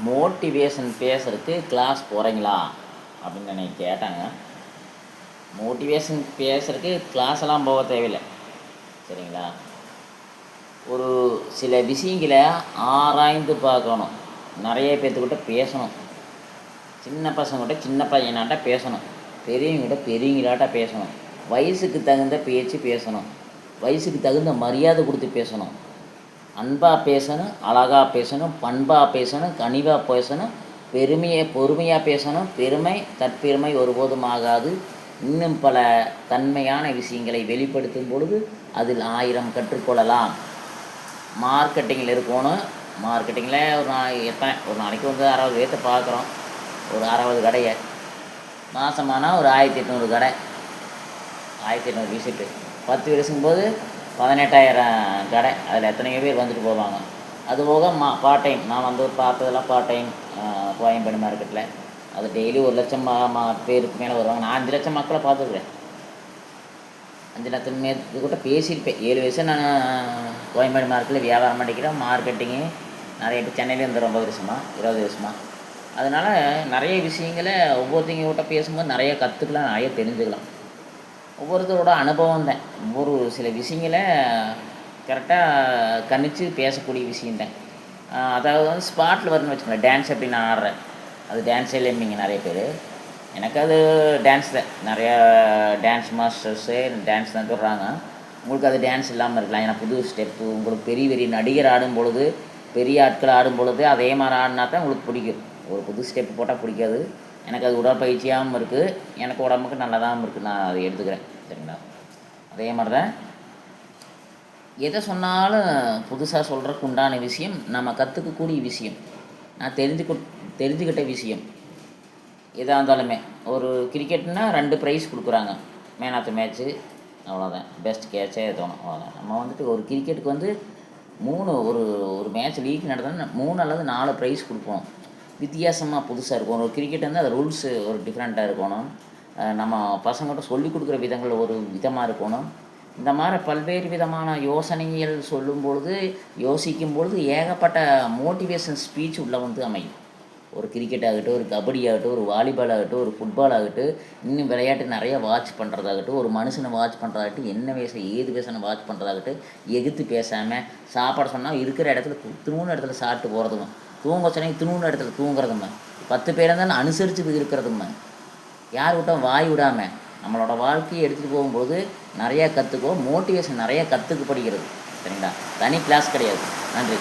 Motivation பேசுறதுக்கு class போகிறீங்களா அப்படின்னு என்னை கேட்டாங்க. மோட்டிவேஷன் பேசுறதுக்கு கிளாஸ் எல்லாம் போக தேவையில்லை, சரிங்களா? ஒரு சில விஷயங்களை ஆராய்ந்து பார்க்கணும். நிறைய பேர்த்துக்கிட்ட பேசணும். சின்ன பசங்கள்கிட்ட சின்ன பையனாட்ட பேசணும், பெரியவங்ககிட்ட பெரியவங்களாட்ட பேசணும். வயசுக்கு தகுந்த பேச்சு பேசணும், வயசுக்கு தகுந்த மரியாதை கொடுத்து பேசணும். அன்பாக பேசணும், அழகாக பேசணும், பண்பாக பேசணும், கனிவாக பேசணும், பொறுமையாக பேசணும். பெருமை தற்பெருமை ஒருபோதும் ஆகாது. இன்னும் பல தன்மையான விஷயங்களை வெளிப்படுத்தும் பொழுது அதில் 1000 கற்றுக்கொள்ளலாம். மார்க்கெட்டிங்கில் இருக்கணும். மார்க்கெட்டிங்கில் ஒரு நாளைக்கு வந்து 60 பேர்த்த பார்க்குறோம். ஒரு 60 கடையை மாதமானால் ஒரு 1800 கடை, 1800 விசிட்டு. 10 வருஷங்கும்போது 18,000 கடை. அதில் எத்தனையோ பேர் வந்துட்டு போவாங்க. அதுபோக பார்ட் டைம் நான் வந்து பார்த்ததெல்லாம் பார்ட் டைம் கோயம்பேடு மார்க்கெட்டில். அது டெய்லி 1 லட்சம் பேருக்கு மேலே வருவாங்க. நான் 5 லட்சம் மக்களை பார்த்துருக்குறேன். 5 லட்சம் பேருக்கு கூட பேசியிருப்பேன். 7 வருஷம் நான் கோயம்பேடு மார்க்கெட்டில் வியாபாரம் பண்ணிக்கிறேன். மார்க்கெட்டிங்கு நிறைய பேர் சென்னையிலே இருந்து 9 வருஷமாக 20 வருஷமாக. அதனால் நிறைய விஷயங்களை ஒவ்வொருத்தவங்ககிட்ட பேசும்போது நிறைய கற்றுக்கலாம், நிறைய தெரிஞ்சுக்கலாம். ஒவ்வொருத்தரோட அனுபவம் தான். ஒவ்வொரு சில விஷயங்களை கரெக்டாக கணிச்சு பேசக்கூடிய விஷயந்தான். அதாவது வந்து ஸ்பாட்டில் வரும்னு வச்சுக்கோங்களேன். டான்ஸ் எப்படி நான் ஆடுறேன், அது டான்ஸே இல்லைம்பிங்க நிறைய பேர். எனக்கு அது டான்ஸ் தான். நிறையா டான்ஸ் மாஸ்டர்ஸே டான்ஸ் தான் சொல்கிறாங்க. உங்களுக்கு அது டான்ஸ் இல்லாமல் இருக்கலாம். ஏன்னா புது ஸ்டெப்பு உங்களுக்கு பெரிய பெரிய நடிகர் ஆடும் பொழுது, பெரிய ஆட்கள் ஆடும் பொழுது அதே மாதிரி ஆடினா தான் உங்களுக்கு பிடிக்கும். ஒரு புது ஸ்டெப்பு போட்டால் பிடிக்காது. எனக்கு அது உடற்பயிற்சியாகவும் இருக்குது, எனக்கு உடம்புக்கு நல்லதாகவும் இருக்குது. நான் அதை எடுத்துக்கிறேன், சரிங்களா? அதே மாதிரி தான் எதை சொன்னாலும் புதுசாக சொல்கிறதுக்கு உண்டான விஷயம், நம்ம கற்றுக்கக்கூடிய விஷயம், நான் தெரிஞ்சுக்கிட்ட விஷயம். எதாக இருந்தாலுமே ஒரு கிரிக்கெட்னால் 2 ப்ரைஸ் கொடுக்குறாங்க. மேன் ஆஃப் த மேட்ச்சு, அவ்வளோதான். பெஸ்ட் கேட்சே தோணும், அவ்வளோதான். நம்ம வந்துட்டு ஒரு கிரிக்கெட்டுக்கு வந்து 3 ஒரு மேட்ச் லீக் நடத்தினா 3 அல்லது 4 ப்ரைஸ் கொடுப்போம். வித்தியாசமாக புதுசாக இருக்கும். ஒரு கிரிக்கெட் வந்து அது ரூல்ஸு ஒரு டிஃப்ரெண்ட்டாக இருக்கணும். நம்ம பசங்கள்கிட்ட சொல்லிக் கொடுக்குற விதங்கள் ஒரு விதமாக இருக்கணும். இந்த மாதிரி பல்வேறு விதமான யோசனைகள் சொல்லும்பொழுது யோசிக்கும்பொழுது ஏகப்பட்ட மோட்டிவேஷன் ஸ்பீச் உள்ளே வந்து அமையும். ஒரு கிரிக்கெட் ஆகட்டும், ஒரு கபடி ஆகட்டும், ஒரு வாலிபால் ஆகட்டும், ஒரு ஃபுட்பால் ஆகட்டும், இன்னும் விளையாட்டு நிறைய வாட்ச் பண்ணுறதாகட்டும், ஒரு மனுஷனை வாட்ச் பண்ணுறதாகட்டும், என்ன ஏது பேசணும் வாட்ச் பண்ணுறதாகட்டும், எதிர்த்து பேசாமல் சாப்பாடு சொன்னால் இருக்கிற இடத்துல இத்தினூன்னு இடத்துல சாப்பிட்டு போகிறதும், தூங்க சொன்னால் இத்தினூன்னு இடத்துல தூங்குறதுமே, 10 பேர் இருந்தாலும் அனுசரித்து இருக்கிறதுமே, யார் விட்டால் வாய் விடாமல் நம்மளோட வாழ்க்கையை எடுத்துகிட்டு போகும்போது நிறையா கற்றுக்குவோம். மோட்டிவேஷன் நிறையா கற்றுக்கப்படுகிறது, சரிங்களா? தனி கிளாஸ் கிடையாது. நன்றி.